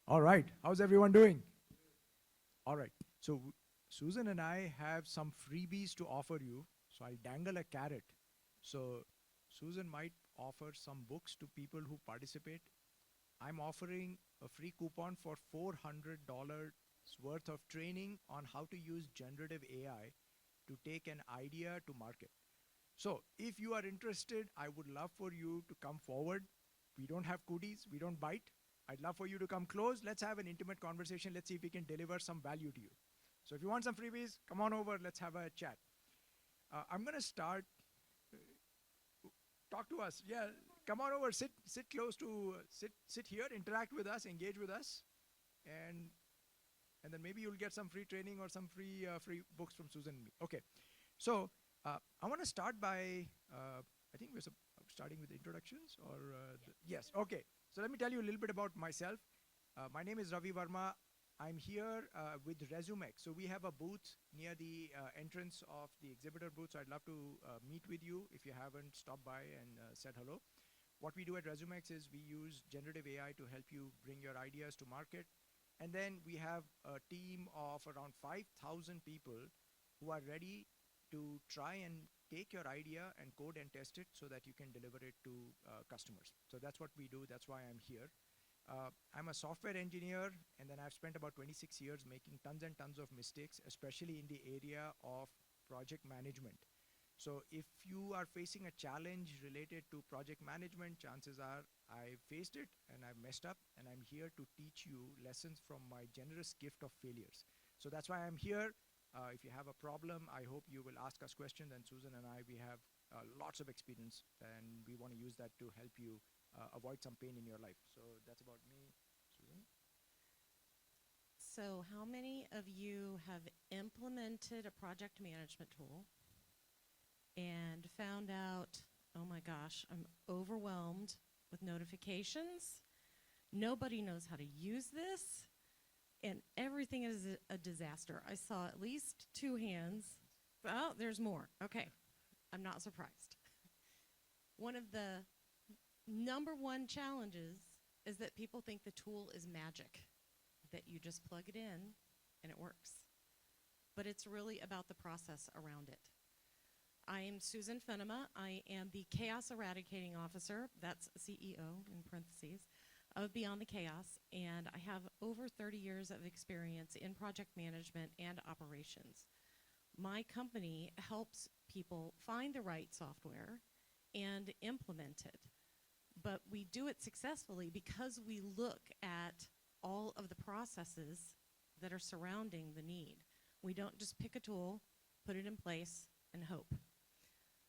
All right. How's everyone doing? All right. So Susan and I have some freebies to offer you. So I'll dangle a carrot. So Susan might offer some books to people who participate. I'm offering a free coupon for $400 worth of training on how to use generative AI to take an idea to market. So if you are interested, I would love for you to come forward. We don't have cooties, we don't bite. I'd love for you to come close. Let's have an intimate conversation. Let's see if we can deliver some value to you. So if you want some freebies, come on over, let's have a chat. I'm gonna start, talk to us. Yeah, come on over, sit close to, sit here, interact with us, engage with us. And and then maybe you'll get some free training or some free books from Susan and me. Okay, so I want to start by, I think we're starting with introductions or, yes, okay. So let me tell you a little bit about myself. My name is Ravi Verma. I'm here with Resumex. So we have a booth near the entrance of the exhibitor booth. So I'd love to meet with you if you haven't stopped by and said hello. What we do at Resumex is we use generative AI to help you bring your ideas to market. And then we have a team of around 5,000 people who are ready to try and take your idea and code and test it so that you can deliver it to customers. So that's what we do. That's why I'm here. I'm a software engineer, and then I've spent about 26 years making tons and tons of mistakes, especially in the area of project management. So if you are facing a challenge related to project management, chances are I faced it and I've messed up, and I'm here to teach you lessons from my generous gift of failures. So that's why I'm here. If you have a problem, I hope you will ask us questions, and Susan and I, we have lots of experience, and we want to use that to help you avoid some pain in your life. So that's about me, Susan. So how many of you have implemented a project management tool and found out, oh my gosh, I'm overwhelmed with notifications. Nobody knows how to use this, and everything is a disaster. I saw at least 2 hands. Oh, there's more. Okay, I'm not surprised. One of the #1 challenges is that people think the tool is magic, that you just plug it in and it works. But it's really about the process around it. I am Susan Fenema. I am the Chaos Eradicating Officer, that's CEO in parentheses, of Beyond the Chaos, and I have over 30 years of experience in project management and operations. My company helps people find the right software and implement it. But we do it successfully because we look at all of the processes that are surrounding the need. We don't just pick a tool, put it in place, and hope.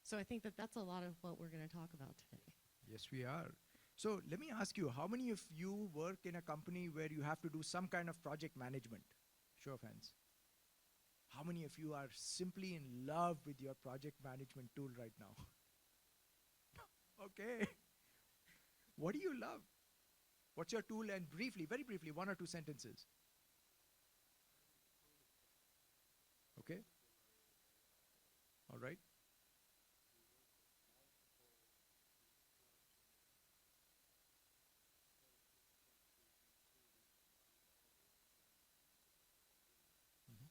So I think that that's a lot of what we're going to talk about today. Yes, we are. So let me ask you, how many of you work in a company where you have to do some kind of project management? Show of hands. How many of you are simply in love with your project management tool right now? Okay. What do you love? What's your tool? And briefly, very briefly, 1 or 2 sentences. Okay. All right. Mhm.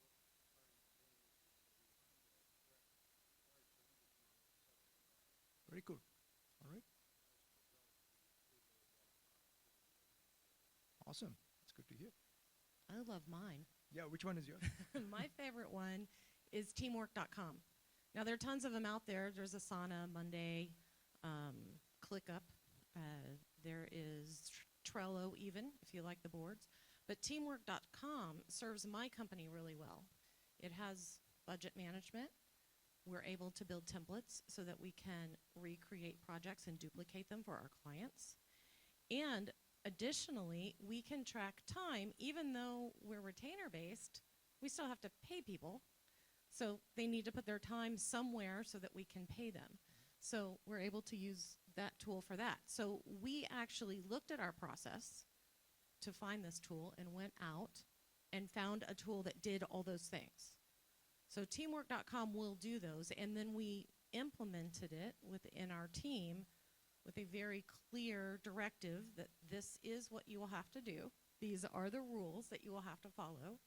Very cool. All right. Awesome. That's good to hear. I love mine. Yeah, which one is yours? My favorite one is teamwork.com. Now, there are tons of them out there. There's Asana, Monday, ClickUp. There is Trello even, if you like the boards. But teamwork.com serves my company really well. It has budget management. We're able to build templates so that we can recreate projects and duplicate them for our clients. And additionally, we can track time. Even though we're retainer-based, we still have to pay people. So they need to put their time somewhere so that we can pay them. So we're able to use that tool for that. So we actually looked at our process to find this tool and went out and found a tool that did all those things. So teamwork.com will do those, and then we implemented it within our team with a very clear directive that this is what you will have to do. These are the rules that you will have to follow.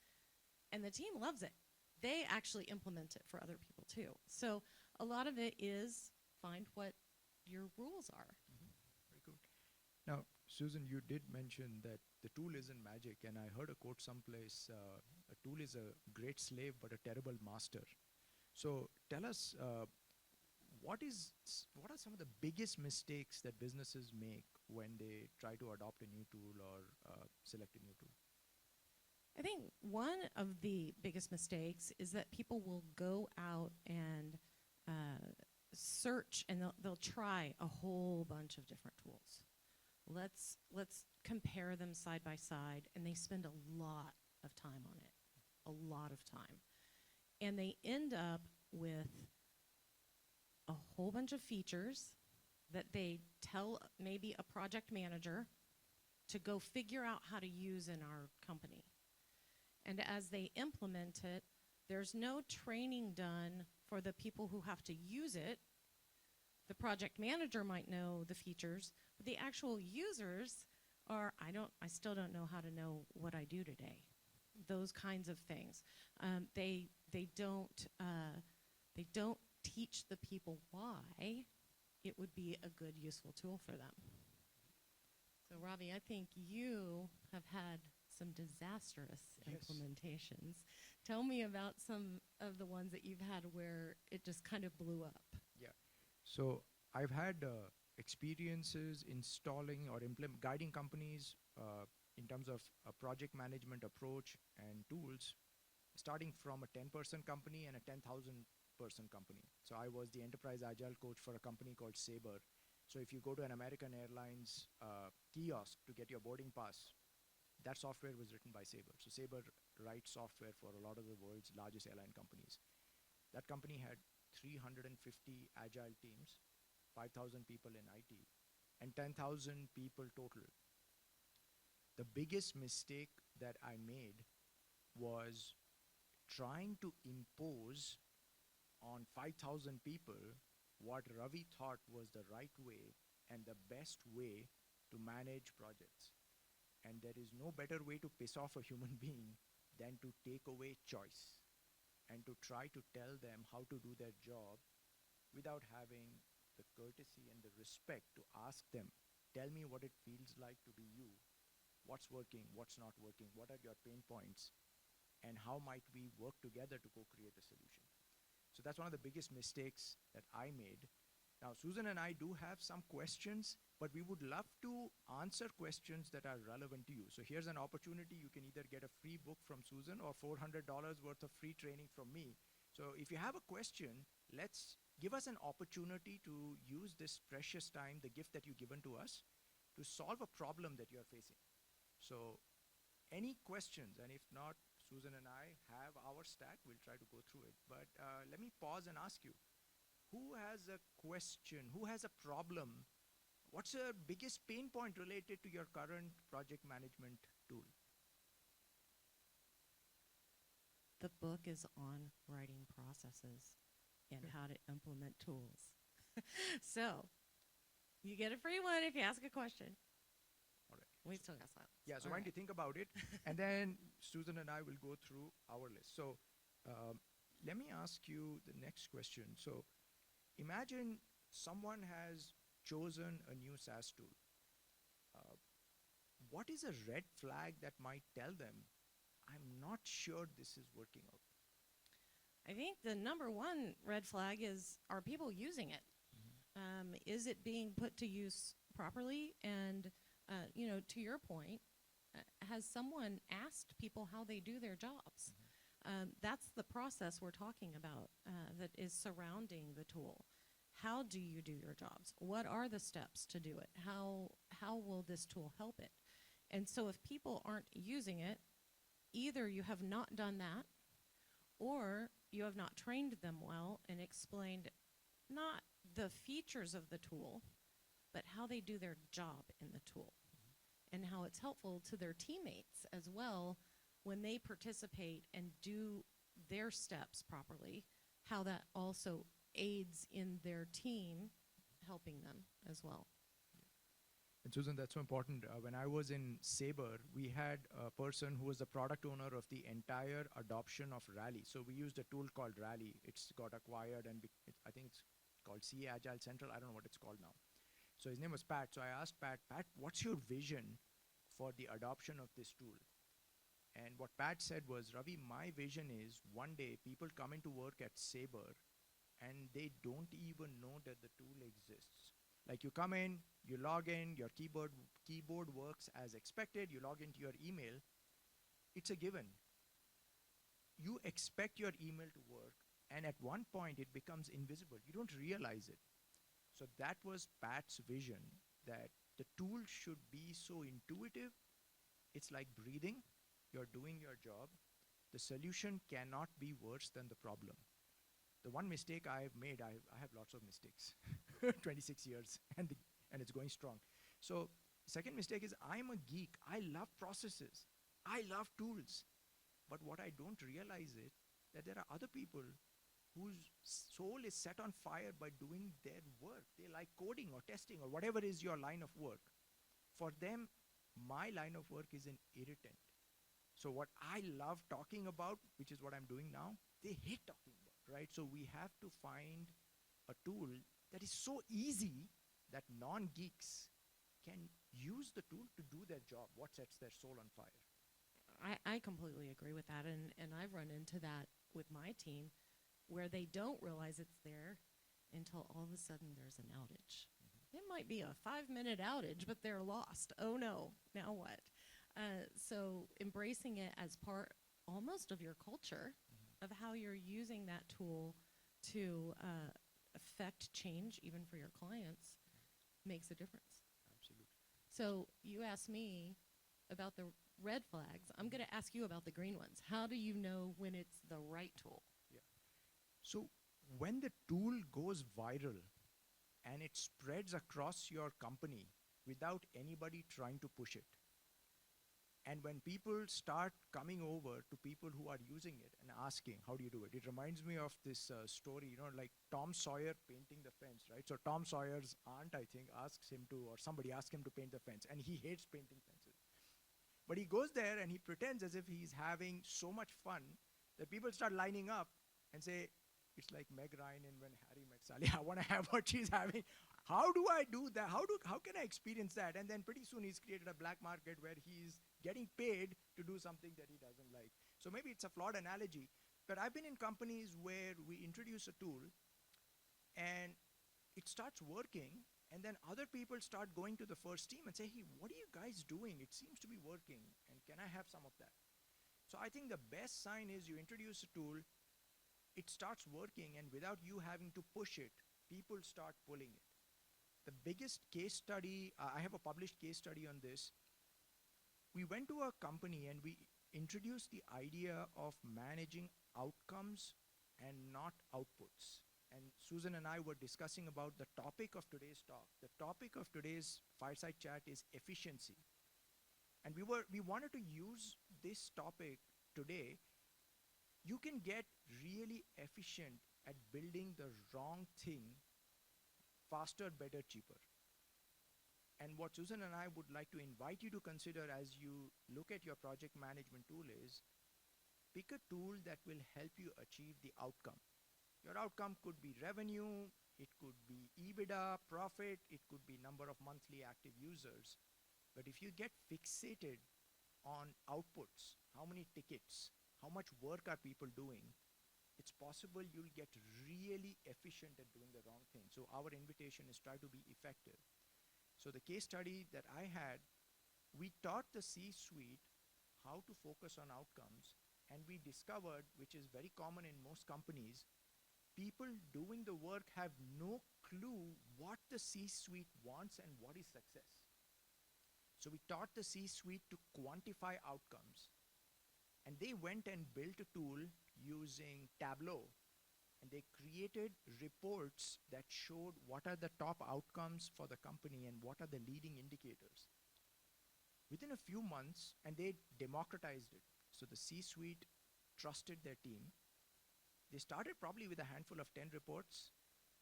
And the team loves it. They actually implement it for other people too. So a lot of it is find what your rules are. Very good. Now, Susan, you did mention that the tool isn't magic, and I heard a quote someplace, a tool is a great slave but a terrible master. So tell us, what are some of the biggest mistakes that businesses make when they try to adopt a new tool or select a new tool? I think one of the biggest mistakes is that people will go out and search, and they'll try a whole bunch of different tools. Let's compare them side by side, and they spend a lot of time on it, a lot of time. And they end up with a whole bunch of features that they tell maybe a project manager to go figure out how to use in our company. And as they implement it, there's no training done for the people who have to use it. The project manager might know the features, but the actual users are, I still don't know how to know what I do today. Those kinds of things. They don't teach the people why it would be a good, useful tool for them. So Ravi, I think you have had some disastrous implementations. Tell me about some of the ones that you've had where it just kind of blew up. Yeah. So I've had experiences installing or guiding companies in terms of a project management approach and tools, starting from a 10-person company and a 10,000-person company. So I was the enterprise agile coach for a company called Sabre. So if you go to an American Airlines kiosk to get your boarding pass, that software was written by Sabre. So Sabre writes software for a lot of the world's largest airline companies. That company had 350 agile teams, 5,000 people in IT, and 10,000 people total. The biggest mistake that I made was trying to impose on 5,000 people what Ravi thought was the right way and the best way to manage projects. And there is no better way to piss off a human being than to take away choice and to try to tell them how to do their job without having the courtesy and the respect to ask them, tell me what it feels like to be you, what's working, what's not working, what are your pain points, and how might we work together to co-create a solution. So that's one of the biggest mistakes that I made. Now, Susan and I do have some questions, but we would love to answer questions that are relevant to you. So here's an opportunity. You can either get a free book from Susan or $400 worth of free training from me. So if you have a question, let's give us an opportunity to use this precious time, the gift that you've given to us, to solve a problem that you're facing. So any questions? And if not, Susan and I have our stack. We'll try to go through it. But let me pause and ask you, who has a question? Who has a problem? What's your biggest pain point related to your current project management tool? The book is on writing processes and how to implement tools. So you get a free one if you ask a question. All right. We still got silence. Yeah, so All why don't you think about it? And then Susan and I will go through our list. So let me ask you the next question. So imagine someone has chosen a new SaaS tool. What is a red flag that might tell them, I'm not sure this is working out? I think the number one red flag is, are people using it? Is it being put to use properly? And, to your point, has someone asked people how they do their jobs? That's the process we're talking about that is surrounding the tool. How do you do your jobs? What are the steps to do it? How will this tool help it? And so if people aren't using it, either you have not done that, or you have not trained them well and explained not the features of the tool, but how they do their job in the tool, and how it's helpful to their teammates as well when they participate and do their steps properly, how that also aids in their team helping them as well. And Susan, that's so important. When I was in Sabre, we had a person who was the product owner of the entire adoption of Rally. So we used a tool called Rally. It's got acquired, and I think it's called C Agile Central. I don't know what it's called now. So his name was Pat. So I asked Pat, what's your vision for the adoption of this tool? And what Pat said was, Ravi, my vision is one day people come into work at Sabre and they don't even know that the tool exists. Like you come in, you log in, your keyboard works as expected, you log into your email, it's a given. You expect your email to work, and at one point it becomes invisible. You don't realize it. So that was Pat's vision, that the tool should be so intuitive. It's like breathing. You're doing your job. The solution cannot be worse than the problem. The one mistake I've made, I have lots of mistakes, 26 years, and it's going strong. So second mistake is I'm a geek. I love processes. I love tools. But what I don't realize is that there are other people whose soul is set on fire by doing their work. They like coding or testing or whatever is your line of work. For them, my line of work is an irritant. So what I love talking about, which is what I'm doing now, they hate talking about, right? So we have to find a tool that is so easy that non-geeks can use the tool to do their job, what sets their soul on fire. I completely agree with that, and I've run into that with my team, where they don't realize it's there until all of a sudden there's an outage. It might be a 5-minute outage, but they're lost. Oh no, now what? So embracing it as part almost of your culture, of how you're using that tool to affect change even for your clients makes a difference. Absolutely. So you asked me about the red flags. I'm going to ask you about the green ones. How do you know when it's the right tool? Yeah. So when the tool goes viral and it spreads across your company without anybody trying to push it, and when people start coming over to people who are using it and asking, how do you do it? It reminds me of this story, like Tom Sawyer painting the fence, right? So Tom Sawyer's aunt, I think, asks him to, or somebody asks him to paint the fence, and he hates painting fences. But he goes there and he pretends as if he's having so much fun that people start lining up and say, it's like Meg Ryan in When Harry Met Sally. I want to have what she's having. How do I do that? How can I experience that? And then pretty soon he's created a black market where he's getting paid to do something that he doesn't like. So maybe it's a flawed analogy, but I've been in companies where we introduce a tool and it starts working, and then other people start going to the first team and say, hey, what are you guys doing? It seems to be working, and can I have some of that? So I think the best sign is you introduce a tool, it starts working, and without you having to push it, people start pulling it. The biggest case study, I have a published case study on this. We went to a company and we introduced the idea of managing outcomes and not outputs. And Susan and I were discussing about the topic of today's talk. The topic of today's fireside chat is efficiency. And we wanted to use this topic today. You can get really efficient at building the wrong thing faster, better, cheaper. And what Susan and I would like to invite you to consider as you look at your project management tool is, pick a tool that will help you achieve the outcome. Your outcome could be revenue, it could be EBITDA, profit, it could be number of monthly active users. But if you get fixated on outputs, how many tickets, how much work are people doing, it's possible you'll get really efficient at doing the wrong thing. So our invitation is try to be effective. So the case study that I had, we taught the C-suite how to focus on outcomes, and we discovered, which is very common in most companies, people doing the work have no clue what the C-suite wants and what is success. So we taught the C-suite to quantify outcomes, and they went and built a tool using Tableau, and they created reports that showed what are the top outcomes for the company and what are the leading indicators. Within a few months, and they democratized it, so the C-suite trusted their team. They started probably with a handful of 10 reports.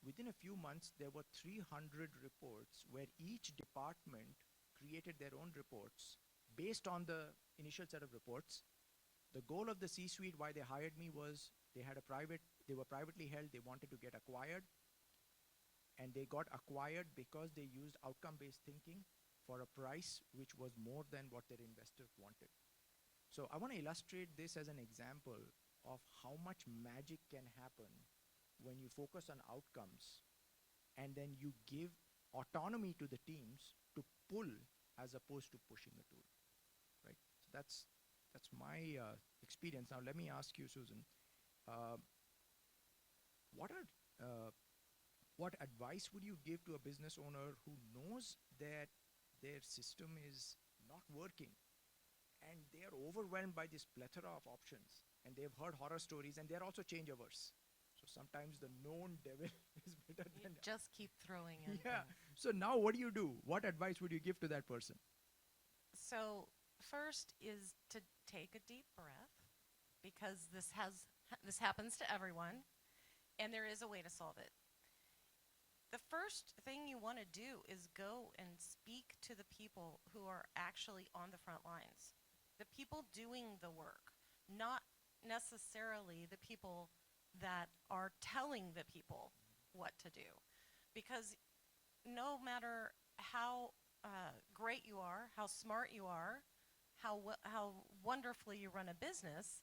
Within a few months, there were 300 reports where each department created their own reports based on the initial set of reports. The goal of the C-suite, why they hired me, was they were privately held, they wanted to get acquired, and they got acquired because they used outcome-based thinking for a price which was more than what their investors wanted. So I want to illustrate this as an example of how much magic can happen when you focus on outcomes and then you give autonomy to the teams to pull as opposed to pushing a tool, right? So that's my experience. Now let me ask you, Susan, uh, what advice would you give to a business owner who knows that their system is not working and they are overwhelmed by this plethora of options and they've heard horror stories and they're also change averse? So sometimes the known devil is better You than just keep throwing in yeah. things. So now what do you do? What advice would you give to that person? So first is to take a deep breath, because this happens to everyone, and there is a way to solve it. The first thing you want to do is go and speak to the people who are actually on the front lines, the people doing the work, not necessarily the people that are telling the people what to do. Because no matter how great you are, how smart you are, how wonderfully you run a business,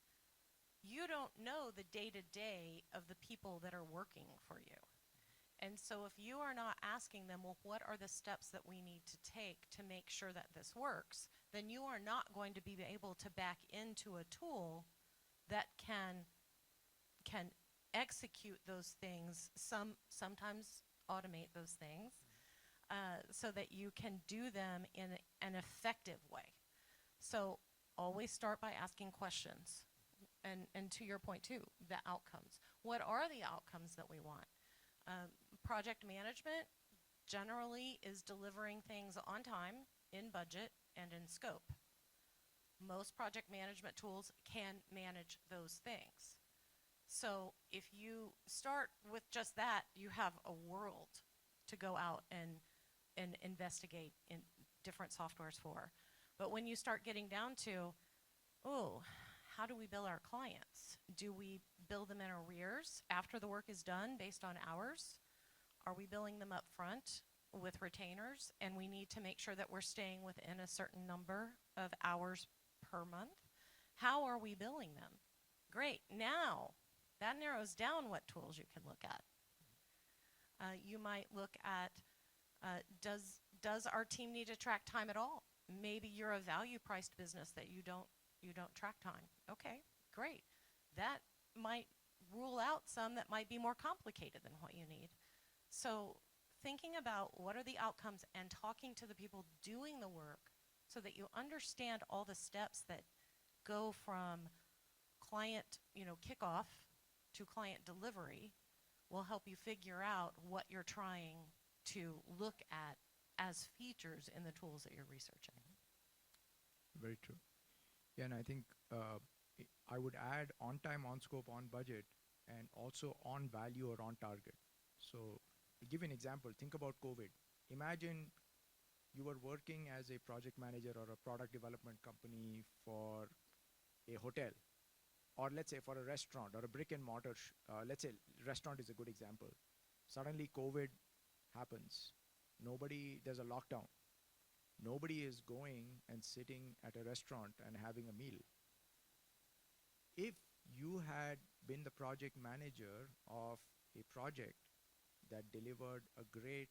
you don't know the day-to-day of the people that are working for you. And so if you are not asking them, well, what are the steps that we need to take to make sure that this works, then you are not going to be able to back into a tool that can execute those things, sometimes automate those things, so that you can do them in an effective way. So always start by asking questions. And to your point too, the outcomes. What are the outcomes that we want? Project management generally is delivering things on time, in budget, and in scope. Most project management tools can manage those things. So if you start with just that, you have a world to go out and investigate in different softwares for. But when you start getting down to, oh, how do we bill our clients? Do we bill them in arrears after the work is done based on hours? Are we billing them up front with retainers? And we need to make sure that we're staying within a certain number of hours per month. How are we billing them? Great. Now, that narrows down what tools you can look at. You might look at, does our team need to track time at all? Maybe you're a value-priced business that you don't track time. Okay, great. That might rule out some that might be more complicated than what you need. So thinking about what are the outcomes and talking to the people doing the work so that you understand all the steps that go from client, kickoff to client delivery will help you figure out what you're trying to look at as features in the tools that you're researching. Very true. Yeah, and I think I would add on time, on scope, on budget, and also on value or on target. So to give you an example, think about COVID. Imagine you were working as a project manager or a product development company for a hotel, or let's say for a restaurant or a brick and mortar. Let's say restaurant is a good example. Suddenly COVID happens. There's a lockdown. Nobody is going and sitting at a restaurant and having a meal. If you had been the project manager of a project that delivered a great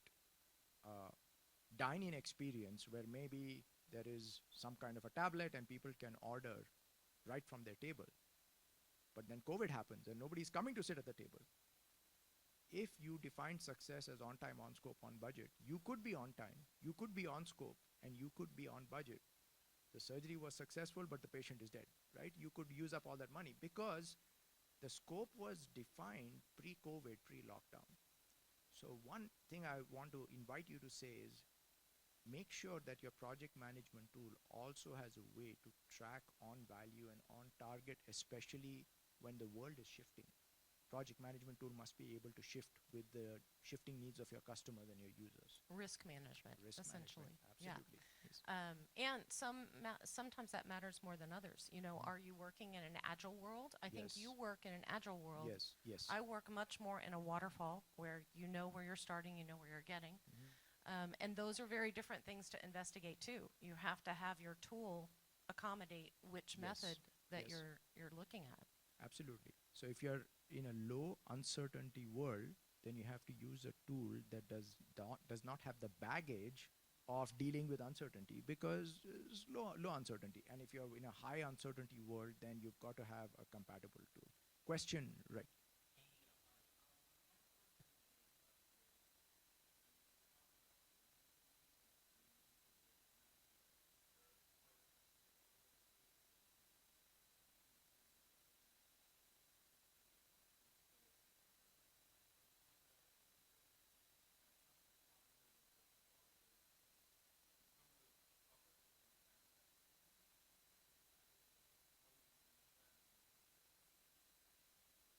dine-in experience where maybe there is some kind of a tablet and people can order right from their table, but then COVID happens and nobody's coming to sit at the table. If you define success as on time, on scope, on budget, you could be on time, you could be on scope, and you could be on budget. The surgery was successful, but the patient is dead, right? You could use up all that money because the scope was defined pre-COVID, pre-lockdown. So one thing I want to invite you to say is make sure that your project management tool also has a way to track on value and on target, especially when the world is shifting. Project management tool must be able to shift with the shifting needs of your customers and your users. Risk management, Risk essentially. management, absolutely. Yeah. Yes. And sometimes that matters more than others. You know, are you working in an agile world? I think you Yes. work in an agile world. Yes. Yes. I work much more in a waterfall where you know where you're starting, you know where you're getting. Mhm. And those are very different things to investigate too. You have to have your tool accommodate which Yes. method that Yes. you're looking at. Absolutely. So if you're in a low uncertainty world, then you have to use a tool that does not have the baggage of dealing with uncertainty, because it's low uncertainty. And if you're in a high uncertainty world, then you've got to have a compatible tool. Question, right?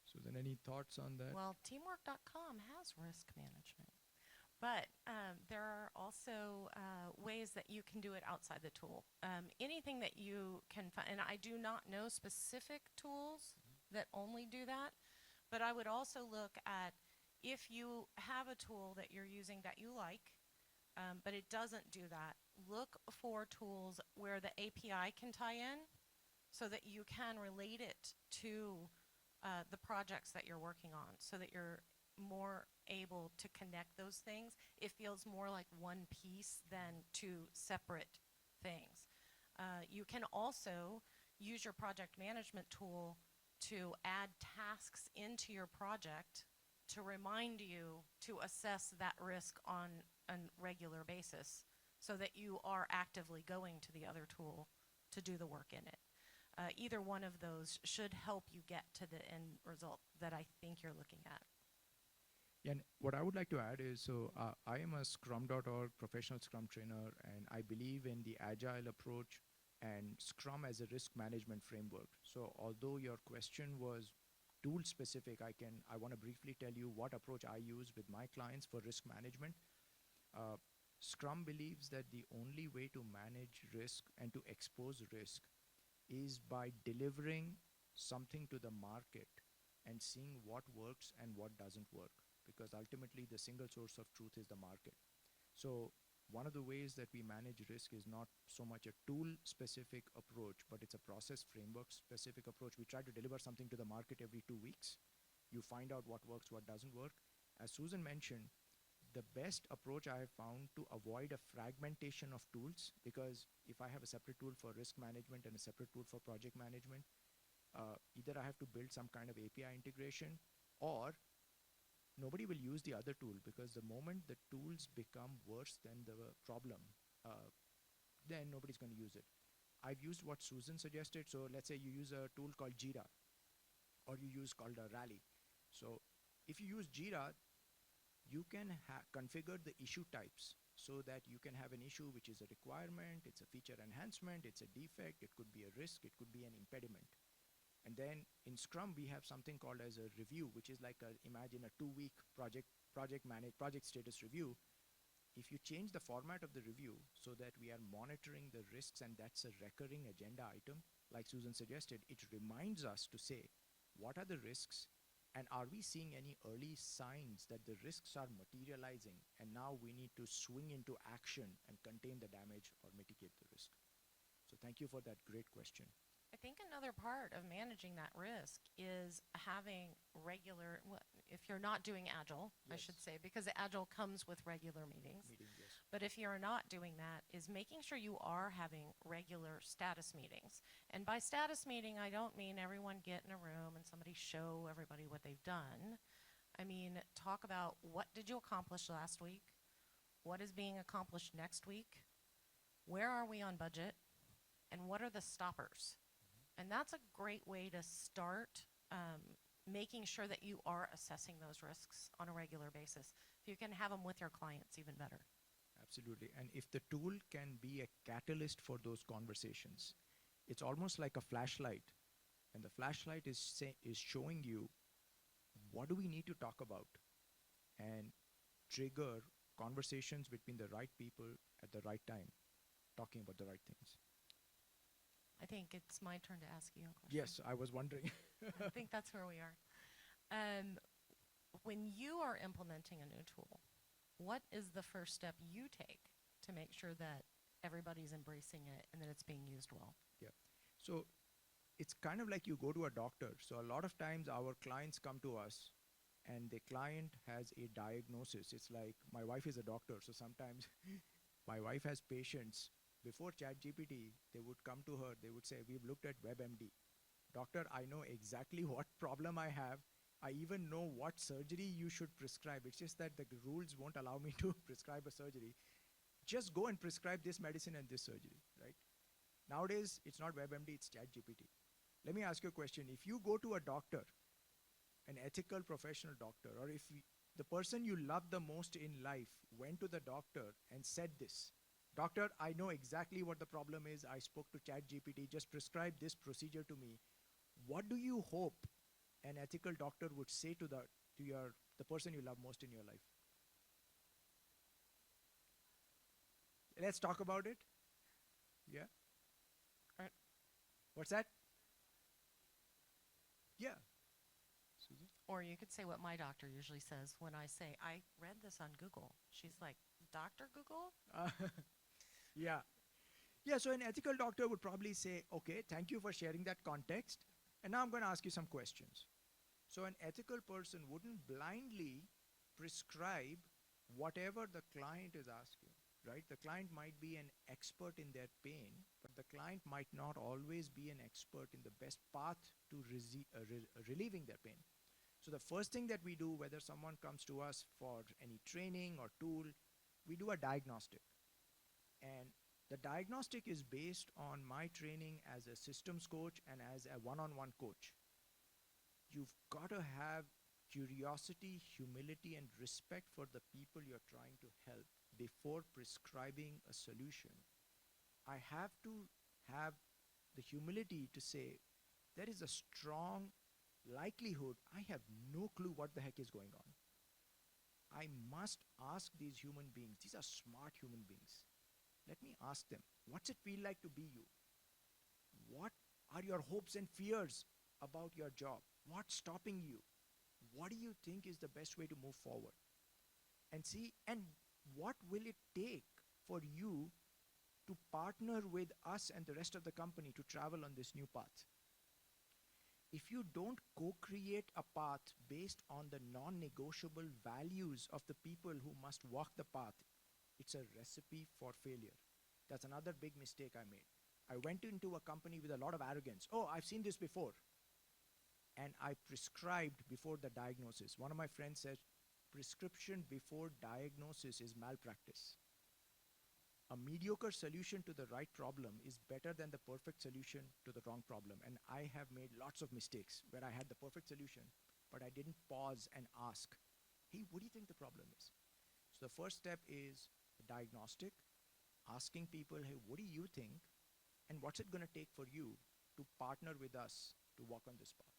So then any thoughts on that? Well, teamwork.com has risk management. But there are also ways that you can do it outside the tool. Anything that you can find, and I do not know specific tools that only do that, but I would also look at if you have a tool that you're using that you like, but it doesn't do that, look for tools where the API can tie in so that you can relate it to the projects that you're working on so that you're more able to connect those things. It feels more like one piece than two separate things. You can also use your project management tool to add tasks into your project to remind you to assess that risk on a regular basis so that you are actively going to the other tool to do the work in it. Either one of those should help you get to the end result that I think you're looking at. Yeah, and what I would like to add is, so I am a Scrum.org professional Scrum trainer, and I believe in the agile approach and Scrum as a risk management framework. So although your question was tool specific, I want to briefly tell you what approach I use with my clients for risk management. Uh, Scrum believes that the only way to manage risk and to expose risk is by delivering something to the market and seeing what works and what doesn't work, because ultimately the single source of truth is the market. So one of the ways that we manage risk is not so much a tool specific approach, but it's a process framework specific approach. We try to deliver something to the market every 2 weeks. You find out what works, what doesn't work. As Susan mentioned, the best approach I have found to avoid a fragmentation of tools, because if I have a separate tool for risk management and a separate tool for project management, either I have to build some kind of API integration, or nobody will use the other tool, because the moment the tools become worse than the problem, uh, then nobody's going to use it. I've used what Susan suggested. So let's say you use a tool called Jira, or you use called a Rally. So if you use Jira, you can configure the issue types so that you can have an issue which is a requirement, it's a feature enhancement, it's a defect, it could be a risk, it could be an impediment. And then in Scrum, we have something called as a review, which is like imagine a 2-week project status review. If you change the format of the review so that we are monitoring the risks and that's a recurring agenda item, like Susan suggested, it reminds us to say, what are the risks? And are we seeing any early signs that the risks are materializing and now we need to swing into action and contain the damage or mitigate the risk? So thank you for that great question. I think another part of managing that risk is having regular, if you're not doing Agile, I should say, because Agile comes with regular meetings. Yes. But if you're not doing that, is making sure you are having regular status meetings. And by status meeting, I don't mean everyone get in a room and somebody show everybody what they've done. I mean, talk about what did you accomplish last week? What is being accomplished next week? Where are we on budget? And what are the stoppers? And that's a great way to start making sure that you are assessing those risks on a regular basis. If you can have them with your clients, even better. Absolutely. And if the tool can be a catalyst for those conversations, it's almost like a flashlight. And the flashlight is showing you what do we need to talk about and trigger conversations between the right people at the right time. talking about the right things. I think it's my turn to ask you a question. Yes, I was wondering. I think that's where we are. When you are implementing a new tool, what is the first step you take to make sure that everybody's embracing it and that it's being used well? Yeah. So it's kind of like you go to a doctor. So a lot of times our clients come to us and the client has a diagnosis. It's like my wife is a doctor. So sometimes my wife has patients. Before ChatGPT, they would come to her. They would say, we've looked at WebMD. Doctor, I know exactly what problem I have. I even know what surgery you should prescribe. It's just that the rules won't allow me to prescribe a surgery. Just go and prescribe this medicine and this surgery, right? Nowadays, it's not WebMD, it's ChatGPT. Let me ask you a question. If you go to a doctor, an ethical professional doctor, or if the person you love the most in life went to the doctor and said this, doctor, I know exactly what the problem is. I spoke to ChatGPT, just prescribe this procedure to me. What do you hope an ethical doctor would say to the person you love most in your life? Let's talk about it. Yeah. Right. What's that? Yeah. Susan? Or you could say what my doctor usually says when I say, I read this on Google. She's like, Dr. Google? Yeah. Yeah, so an ethical doctor would probably say, okay, thank you for sharing that context. And now I'm going to ask you some questions. So an ethical person wouldn't blindly prescribe whatever the client is asking, right? The client might be an expert in their pain, but the client might not always be an expert in the best path to relieving their pain. So the first thing that we do, whether someone comes to us for any training or tool, we do a diagnostic. And the diagnostic is based on my training as a systems coach and as a one-on-one coach. You've got to have curiosity, humility, and respect for the people you're trying to help before prescribing a solution. I have to have the humility to say, there is a strong likelihood I have no clue what the heck is going on. I must ask these human beings. These are smart human beings. Let me ask them, what's it feel like to be you? What are your hopes and fears about your job? What's stopping you? What do you think is the best way to move forward? And see, and what will it take for you to partner with us and the rest of the company to travel on this new path? If you don't co-create a path based on the non-negotiable values of the people who must walk the path, it's a recipe for failure. That's another big mistake I made. I went into a company with a lot of arrogance. Oh, I've seen this before. And I prescribed before the diagnosis. One of my friends said, prescription before diagnosis is malpractice. A mediocre solution to the right problem is better than the perfect solution to the wrong problem. And I have made lots of mistakes where I had the perfect solution, but I didn't pause and ask, hey, what do you think the problem is? So the first step is a diagnostic, asking people, hey, what do you think? And what's it going to take for you to partner with us to walk on this path?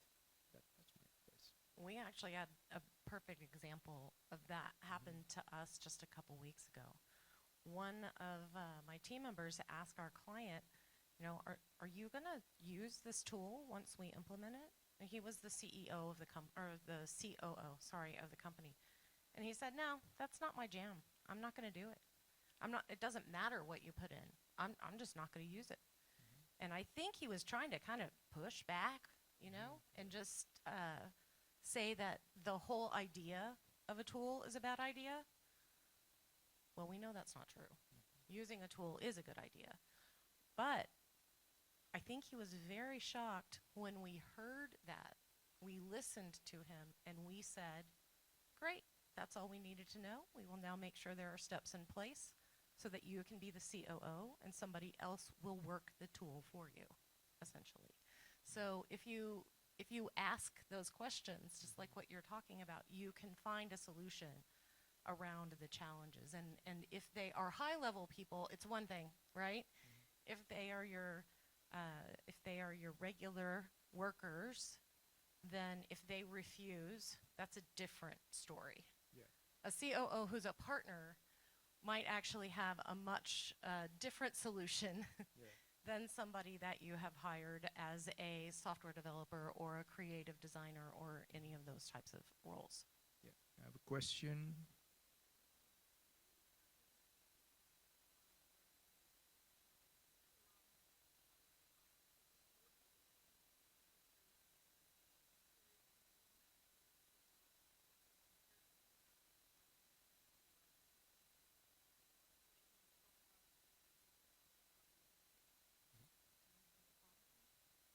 That's my advice. We actually had a perfect example of that happen to us just a couple weeks ago. One of my team members asked our client, are you going to use this tool once we implement it? And he was the CEO of the the COO, of the company. And he said, no, that's not my jam. I'm not going to do it. It doesn't matter what you put in. I'm just not going to use it. And I think he was trying to kind of push back, and just say that the whole idea of a tool is a bad idea. Well, we know that's not true. Using a tool is a good idea. But I think he was very shocked when we heard that. We listened to him and we said, great, that's all we needed to know. We will now make sure there are steps in place so that you can be the COO and somebody else will work the tool for you, essentially. So if you ask those questions, just like what you're talking about, you can find a solution around the challenges. And if they are high-level people, it's one thing, right? If they are your regular workers, then if they refuse, that's a different story. Yeah. A COO who's a partner might actually have a much different solution Yeah. than somebody that you have hired as a software developer or a creative designer or any of those types of roles. Yeah. I have a question.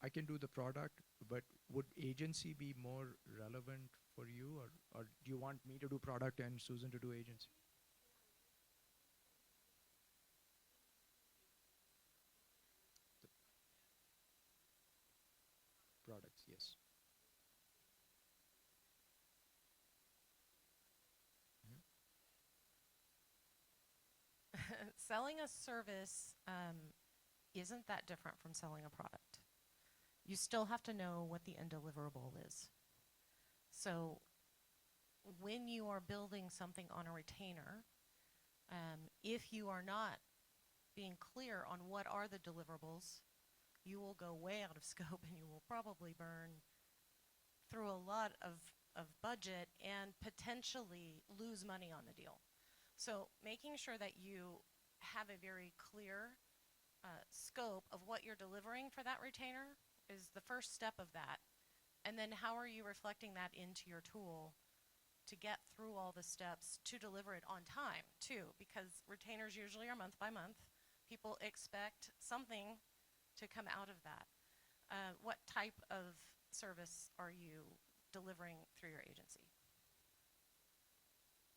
I can do the product, but would agency be more relevant for you, or do you want me to do product and Susan to do agency? The products, yes. Mhm. Selling a service isn't that different from selling a product. You still have to know what the end deliverable is. So when you are building something on a retainer, if you are not being clear on what are the deliverables, you will go way out of scope and you will probably burn through a lot of budget and potentially lose money on the deal. So making sure that you have a very clear scope of what you're delivering for that retainer is the first step of that. And then how are you reflecting that into your tool to get through all the steps to deliver it on time too, because retainers usually are month by month. People expect something to come out of that. What type of service are you delivering through your agency?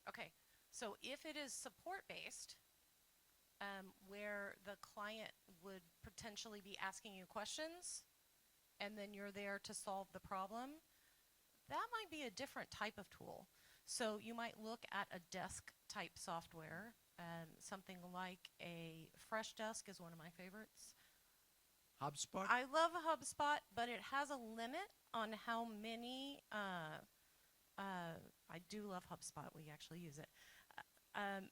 Okay, so if it is support-based, where the client would potentially be asking you questions, and then you're there to solve the problem, that might be a different type of tool. So you might look at a desk-type software, something like a Freshdesk is one of my favorites. HubSpot? I love HubSpot, but it has a limit on how many. I do love HubSpot. We actually use it.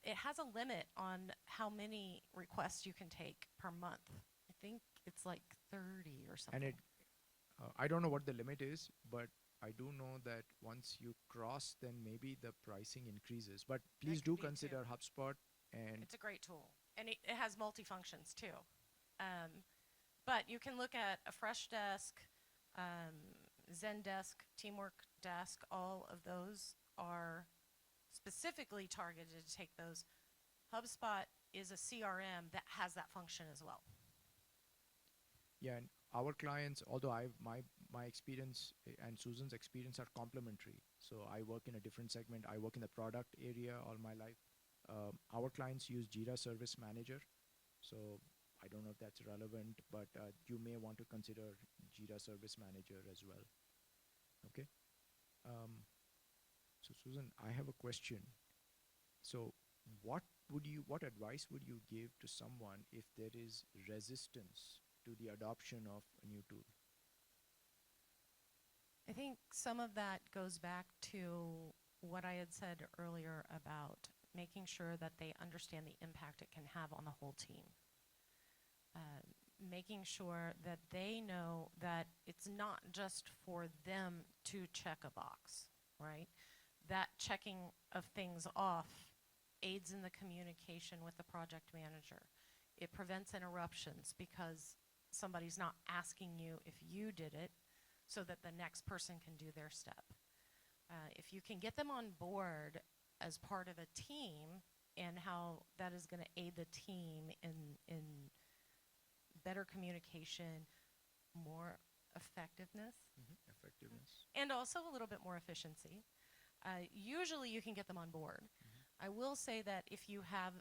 It has a limit on how many requests you can take per month. I think it's like 30 or something. And I don't know what the limit is, but I do know that once you cross, then maybe the pricing increases. But please could do be too. consider HubSpot. And It's a great tool, and it has multifunctions too. But you can look at a Freshdesk, Zendesk, Teamwork Desk. All of those are specifically targeted to take those. HubSpot is a CRM that has that function as well. yeah, and our clients, although my experience and Susan's experience are complementary. So I work in a different segment. I work in the product area all my life. Our clients use Jira Service Manager. So I don't know if that's relevant, but you may want to consider Jira Service Manager as well. Okay. So Susan, I have a question. So what advice would you give to someone if there is resistance to the adoption of a new tool? I think some of that goes back to what I had said earlier about making sure that they understand the impact it can have on the whole team. Making sure that they know that it's not just for them to check a box, right? That checking of things off aids in the communication with the project manager. It prevents interruptions because somebody's not asking you if you did it so that the next person can do their step. If you can get them on board as part of a team and how that is going to aid the team in better communication, more effectiveness, Effectiveness. and also a little bit more efficiency. Usually you can get them on board. I will say that if you have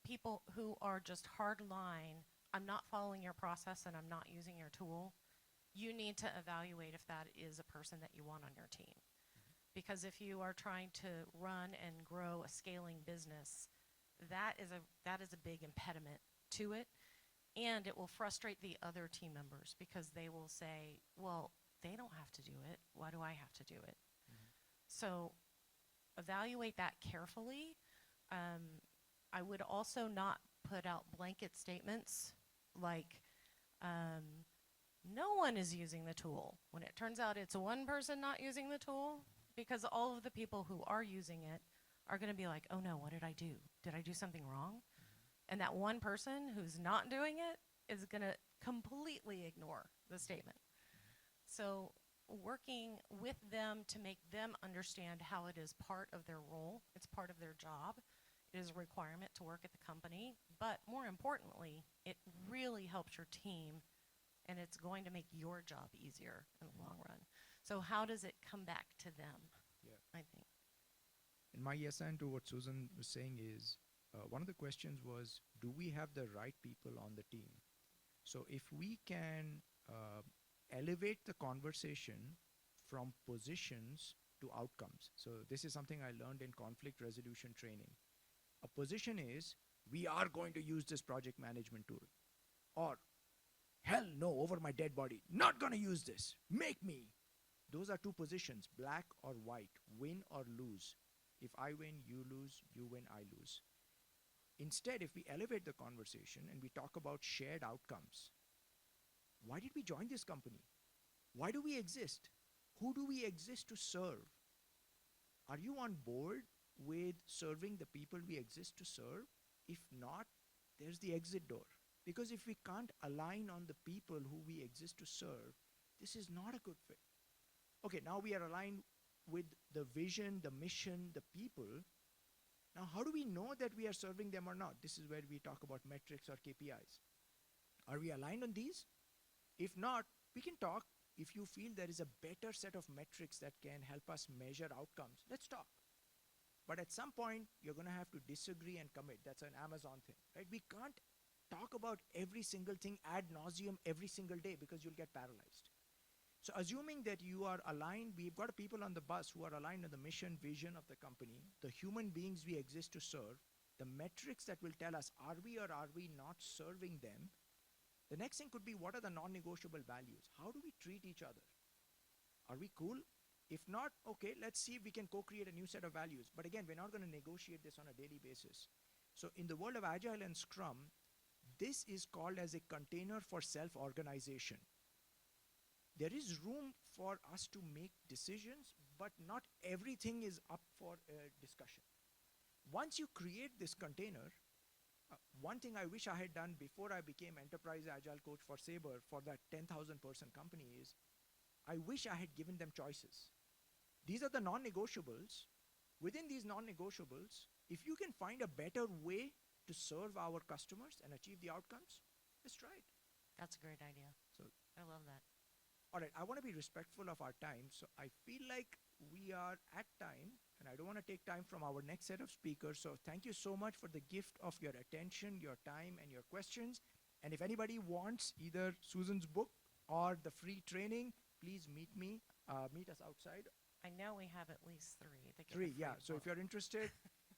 people who are just hard line, I'm not following your process and I'm not using your tool, you need to evaluate if that is a person that you want on your team. Because if you are trying to run and grow a scaling business, that is a big impediment to it. And it will frustrate the other team members because they will say, well, they don't have to do it. Why do I have to do it? So evaluate that carefully. I would also not put out blanket statements like, no one is using the tool, when it turns out it's one person not using the tool, because all of the people who are using it are going to be like, oh no, what did I do? Did I do something wrong? And that one person who's not doing it is going to completely ignore the statement. So working with them to make them understand how it is part of their role, it's part of their job, it is a requirement to work at the company, but more importantly, it really helps your team and it's going to make your job easier in the long run. So how does it come back to them, Yeah. I think? And my yes and to what Susan was saying is, one of the questions was, do we have the right people on the team? So if we can elevate the conversation from positions to outcomes. So this is something I learned in conflict resolution training. A position is, we are going to use this project management tool. Or, hell no, over my dead body, not going to use this, make me. Those are two positions, black or white, win or lose. If I win, you lose, you win, I lose. Instead, if we elevate the conversation and we talk about shared outcomes, why did we join this company? Why do we exist? Who do we exist to serve? Are you on board with serving the people we exist to serve? If not, there's the exit door. Because if we can't align on the people who we exist to serve, this is not a good fit. Okay, now we are aligned with the vision, the mission, the people. Now, how do we know that we are serving them or not? This is where we talk about metrics or KPIs. Are we aligned on these? If not, we can talk. If you feel there is a better set of metrics that can help us measure outcomes, let's talk. But at some point, you're going to have to disagree and commit. That's an Amazon thing, right? We can't talk about every single thing ad nauseum every single day because you'll get paralyzed. So assuming that you are aligned, we've got people on the bus who are aligned on the mission, vision of the company, the human beings we exist to serve, the metrics that will tell us, are we or are we not serving them? The next thing could be, what are the non-negotiable values? How do we treat each other? Are we cool? If not, okay, let's see if we can co-create a new set of values. But again, we're not going to negotiate this on a daily basis. So in the world of Agile and Scrum, this is called as a container for self-organization. There is room for us to make decisions, but not everything is up for discussion. Once you create this container, one thing I wish I had done before I became Enterprise Agile Coach for Sabre for that 10,000 person company is, I wish I had given them choices. These are the non-negotiables. Within these non-negotiables, if you can find a better way to serve our customers and achieve the outcomes, let's try it. That's a great idea. So, I love that. all right, I want to be respectful of our time, so I feel like we are at time, and I don't want to take time from our next set of speakers, so thank you so much for the gift of your attention, your time, and your questions. And if anybody wants either Susan's book or the free training, please meet us outside. I know we have at least three. That get the Three, free yeah, so if book. you're interested,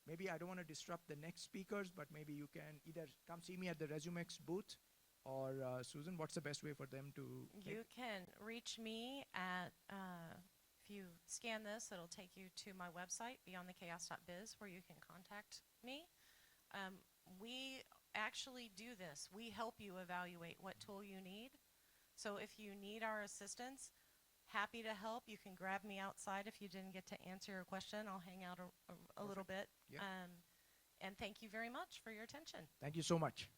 maybe I don't want to disrupt the next speakers, but maybe you can either come see me at the ResumeX booth, or Susan, what's the best way for them to You can reach me at, if you scan this, it'll take you to my website, beyondthechaos.biz, where you can contact me. We actually do this. We help you evaluate what tool you need. So if you need our assistance, happy to help. You can grab me outside if you didn't get to answer your question. I'll hang out a little bit. Yeah. And thank you very much for your attention. Thank you so much.